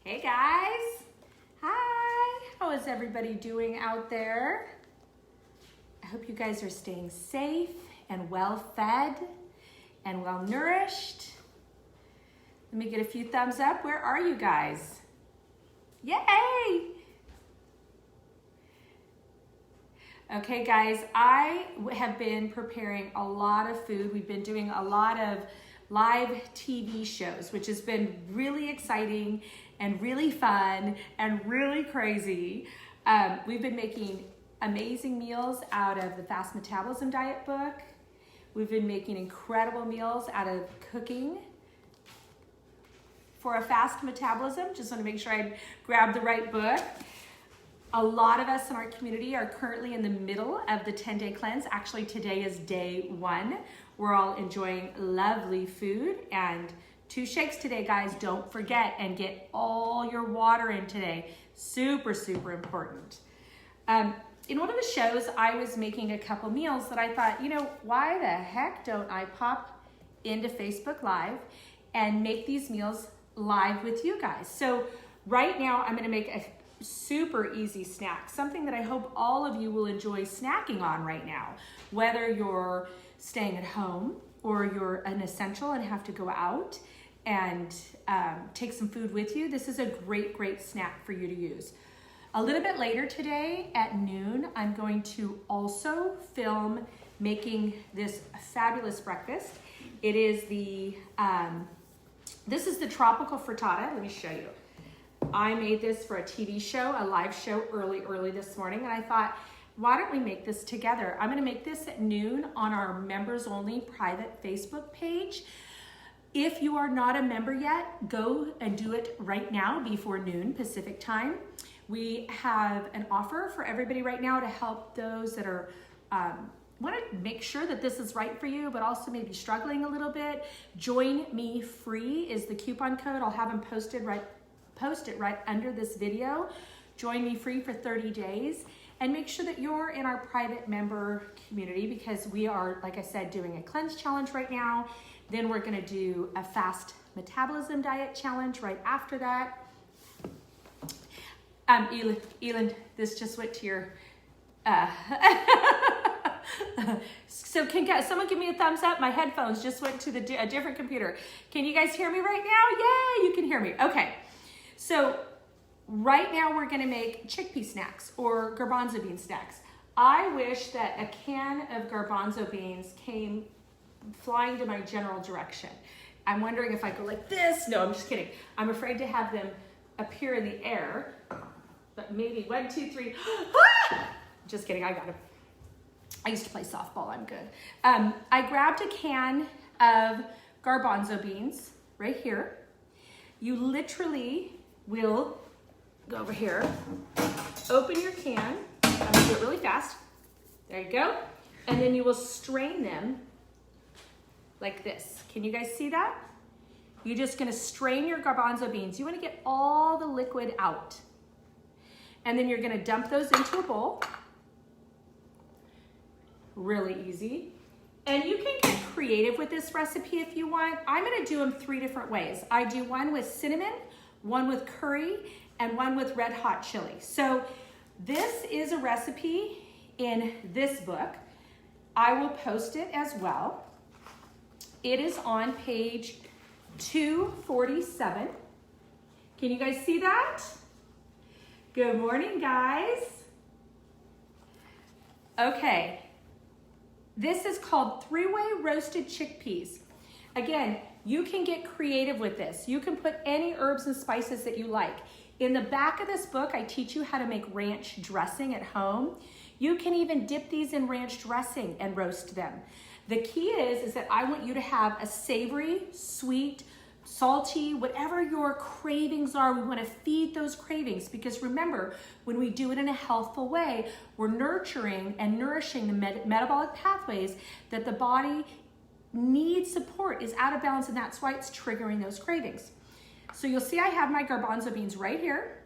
Hey guys, hi, how is everybody doing out there? I hope you guys are staying safe and well fed and well nourished. Let me get a few thumbs up. Where are you guys? Yay! Okay guys, I have been preparing a lot of food. We've been doing a lot of live TV shows, which has been really exciting and really fun and really crazy. We've been making amazing meals out of the Fast Metabolism diet book. We've been making incredible meals out of cooking for a fast metabolism. Just want to make sure I grab the right book. A lot of us in our community are currently in the middle of the 10-day cleanse. Actually, today is day 1. We're all enjoying lovely food and 2 shakes today, guys. Don't forget and get all your water in today. Super, super important. In one of the shows, I was making a couple meals that I thought, why the heck don't I pop into Facebook Live and make these meals live with you guys? So right now, I'm gonna make a super easy snack, something that I hope all of you will enjoy snacking on right now, whether you're staying at home or you're an essential and have to go out and take some food with you. This is a great snack for you to use. A little bit later today at noon, I'm going to also film making this fabulous breakfast. It is this is the tropical frittata. Let me show you. I made this for a TV show, a live show early this morning, and I thought, why don't we make this together? I'm gonna make this at noon on our members only private Facebook page. If you are not a member yet, go and do it right now before noon Pacific time. We have an offer for everybody right now to help those that are want to make sure that this is right for you, but also maybe struggling a little bit. Join Me Free is the coupon code. I'll have them post it right under this video. Join Me Free for 30 days. And make sure that you're in our private member community, because we are, like I said, doing a cleanse challenge right now. Then we're gonna do a fast metabolism diet challenge right after that. Elin, this just went to your, so can someone give me a thumbs up? My headphones just went to a different computer. Can you guys hear me right now? Yay, you can hear me. Okay, so right now we're gonna make chickpea snacks or garbanzo bean snacks. I wish that a can of garbanzo beans came flying to my general direction. I'm wondering if I go like this. No, I'm just kidding. I'm afraid to have them appear in the air, but maybe 1, 2, 3. Just kidding, I got them. I used to play softball, I'm good. I grabbed a can of garbanzo beans right here. You literally will go over here, open your can. I'm gonna do it really fast. There you go. And then you will strain them like this. Can you guys see that? You're just gonna strain your garbanzo beans. You wanna get all the liquid out. And then you're gonna dump those into a bowl. Really easy. And you can get creative with this recipe if you want. I'm gonna do them 3 different ways. I do one with cinnamon, one with curry, and one with red hot chili. So this is a recipe in this book. I will post it as well. It is on page 247. Can you guys see that? Good morning, guys. Okay. This is called 3-way roasted chickpeas. Again, you can get creative with this. You can put any herbs and spices that you like. In the back of this book, I teach you how to make ranch dressing at home. You can even dip these in ranch dressing and roast them. The key is that I want you to have a savory, sweet, salty, whatever your cravings are. We want to feed those cravings, because remember, when we do it in a healthful way, we're nurturing and nourishing the metabolic pathways that the body needs support, is out of balance, and that's why it's triggering those cravings. So you'll see I have my garbanzo beans right here.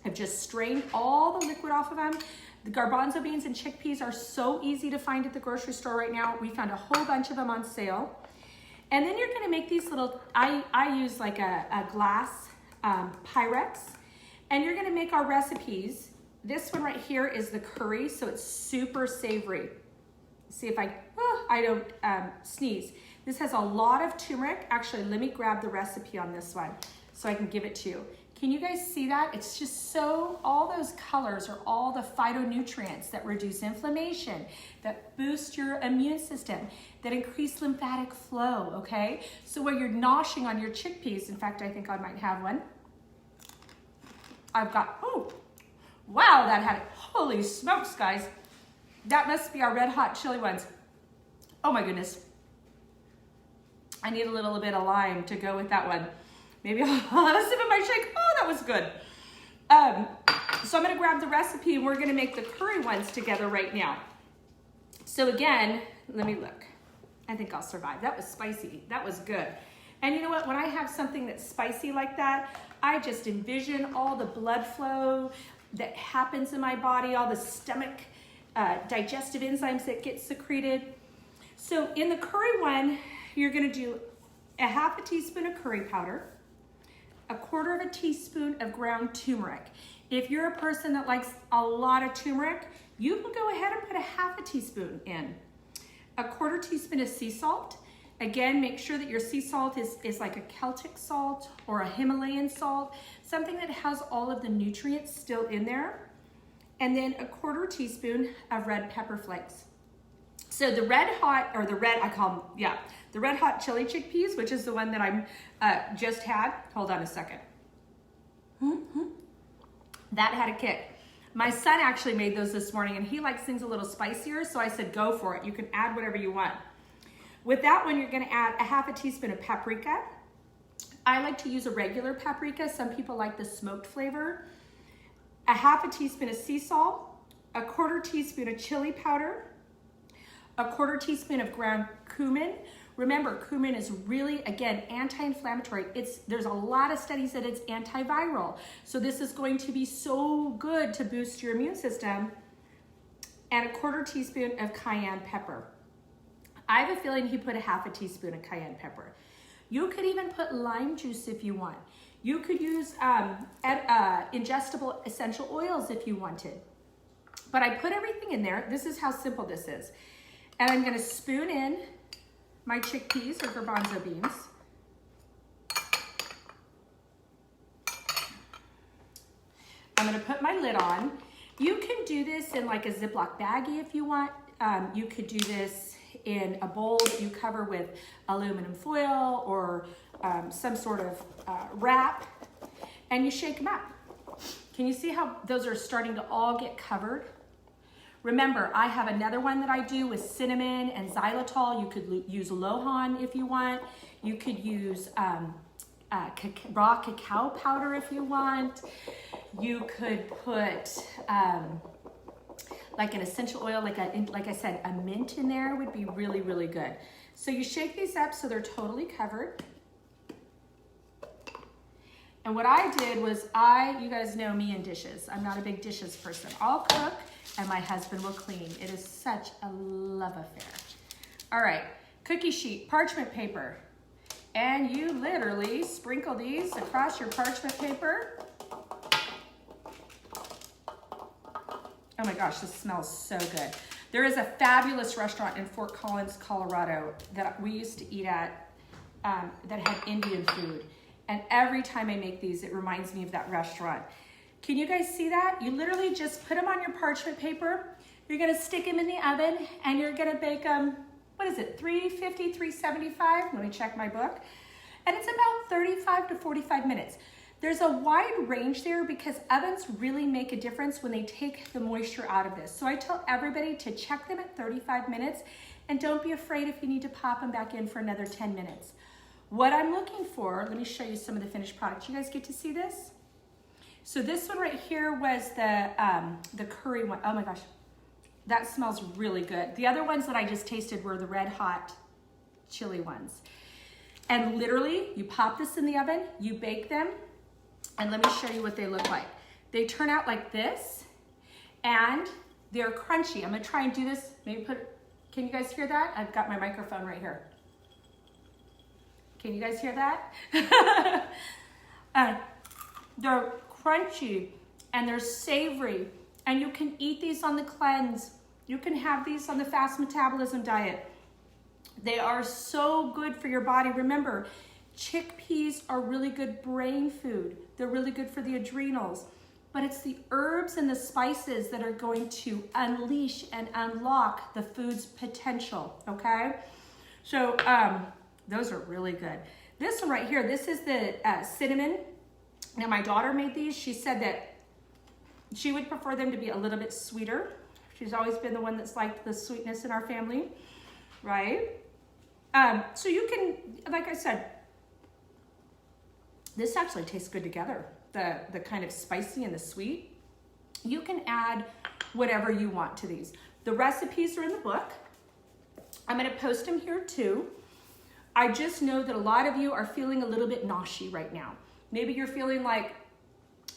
I've just strained all the liquid off of them. The garbanzo beans and chickpeas are so easy to find at the grocery store right now. We found a whole bunch of them on sale. And then you're gonna make these little, I use like a glass Pyrex. And you're gonna make our recipes. This one right here is the curry, so it's super savory. See if I don't sneeze. This has a lot of turmeric. Actually, let me grab the recipe on this one so I can give it to you. Can you guys see that? It's just so, all those colors are all the phytonutrients that reduce inflammation, that boost your immune system, that increase lymphatic flow, okay? So when you're noshing on your chickpeas, in fact, I think I might have one. I've got, oh, wow, that had, holy smokes, guys. That must be our red hot chili ones. Oh my goodness. I need a little bit of lime to go with that one. Maybe I'll have a sip of my shake. Oh, that was good. So I'm gonna grab the recipe and we're gonna make the curry ones together right now. So again, let me look. I think I'll survive. That was spicy, that was good. And you know what, when I have something that's spicy like that, I just envision all the blood flow that happens in my body, all the stomach digestive enzymes that get secreted. So in the curry one, you're gonna do a half a teaspoon of curry powder, a quarter of a teaspoon of ground turmeric. If you're a person that likes a lot of turmeric, you can go ahead and put a half a teaspoon in. A quarter teaspoon of sea salt. Again, make sure that your sea salt is like a Celtic salt or a Himalayan salt, something that has all of the nutrients still in there. And then a quarter teaspoon of red pepper flakes. So the red hot, or the red, I call them, yeah, the red hot chili chickpeas, which is the one that I'm just had. Hold on a second. That had a kick. My son actually made those this morning and he likes things a little spicier, so I said go for it. You can add whatever you want. With that one, you're gonna add a half a teaspoon of paprika. I like to use a regular paprika. Some people like the smoked flavor. A half a teaspoon of sea salt, a quarter teaspoon of chili powder, a quarter teaspoon of ground cumin. Remember, cumin is really, again, anti-inflammatory. There's a lot of studies that it's antiviral. So this is going to be so good to boost your immune system. And a quarter teaspoon of cayenne pepper. I have a feeling he put a half a teaspoon of cayenne pepper. You could even put lime juice if you want. You could use ingestible essential oils if you wanted. But I put everything in there. This is how simple this is. And I'm gonna spoon in my chickpeas or garbanzo beans. I'm gonna put my lid on. You can do this in like a Ziploc baggie if you want. You could do this in a bowl that you cover with aluminum foil or some sort of wrap, and you shake them up. Can you see how those are starting to all get covered? Remember, I have another one that I do with cinnamon and xylitol. You could use Lohan if you want. You could use raw cacao powder if you want. You could put like an essential oil, like I said, a mint in there would be really, really good. So you shake these up so they're totally covered. And what I did was you guys know me and dishes. I'm not a big dishes person. I'll cook and my husband will clean. It is such a love affair. All right, cookie sheet, parchment paper. And you literally sprinkle these across your parchment paper. Oh my gosh, this smells so good. There is a fabulous restaurant in Fort Collins, Colorado that we used to eat at that had Indian food. And every time I make these, it reminds me of that restaurant. Can you guys see that? You literally just put them on your parchment paper. You're gonna stick them in the oven and you're gonna bake them, what is it, 350, 375? Let me check my book. And it's about 35 to 45 minutes. There's a wide range there because ovens really make a difference when they take the moisture out of this. So I tell everybody to check them at 35 minutes and don't be afraid if you need to pop them back in for another 10 minutes. What I'm looking for, let me show you some of the finished product. You guys get to see this? So this one right here was the curry one. Oh my gosh, that smells really good. The other ones that I just tasted were the red hot chili ones. And literally, you pop this in the oven, you bake them, and let me show you what they look like. They turn out like this, and they're crunchy. I'm gonna try and do this, can you guys hear that? I've got my microphone right here. Can you guys hear that? They're crunchy and they're savory, and you can eat these on the cleanse. You can have these on the Fast Metabolism diet. They are so good for your body. Remember, chickpeas are really good brain food. They're really good for the adrenals, but it's the herbs and the spices that are going to unleash and unlock the food's potential, okay? So those are really good. This one right here, this is the cinnamon. Now my daughter made these. She said that she would prefer them to be a little bit sweeter. She's always been the one that's liked the sweetness in our family, right? So you can, like I said, this actually tastes good together. The kind of spicy and the sweet. You can add whatever you want to these. The recipes are in the book. I'm gonna post them here too. I just know that a lot of you are feeling a little bit noshy right now. Maybe you're feeling like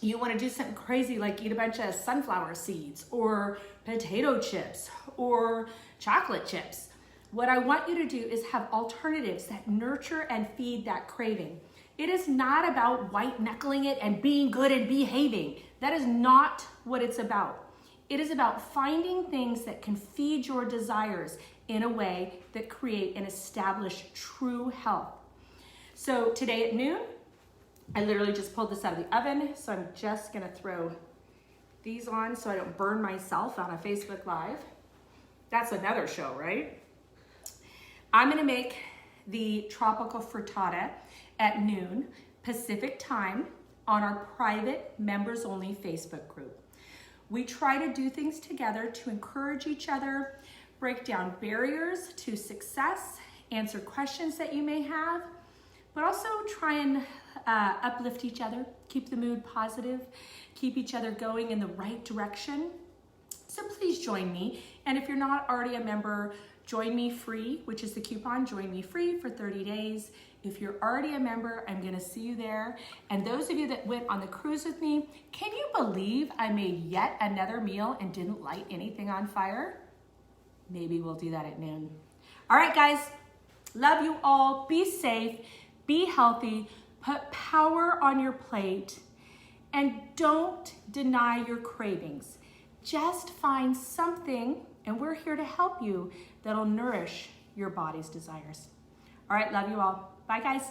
you wanna do something crazy like eat a bunch of sunflower seeds or potato chips or chocolate chips. What I want you to do is have alternatives that nurture and feed that craving. It is not about white knuckling it and being good and behaving. That is not what it's about. It is about finding things that can feed your desires in a way that create and establish true health. So today at noon, I literally just pulled this out of the oven, so I'm just gonna throw these on so I don't burn myself on a Facebook Live. That's another show, right? I'm gonna make the tropical frittata at noon Pacific time on our private members only Facebook group. We try to do things together to encourage each other, break down barriers to success, answer questions that you may have, but also try and uplift each other, keep the mood positive, keep each other going in the right direction. So please join me. And if you're not already a member, Join Me Free, which is the coupon, Join Me Free for 30 days. If you're already a member, I'm gonna see you there. And those of you that went on the cruise with me, can you believe I made yet another meal and didn't light anything on fire? Maybe we'll do that at noon. All right, guys, love you all. Be safe, be healthy, put power on your plate, and don't deny your cravings. Just find something, and we're here to help you, that'll nourish your body's desires. All right, love you all. Bye, guys.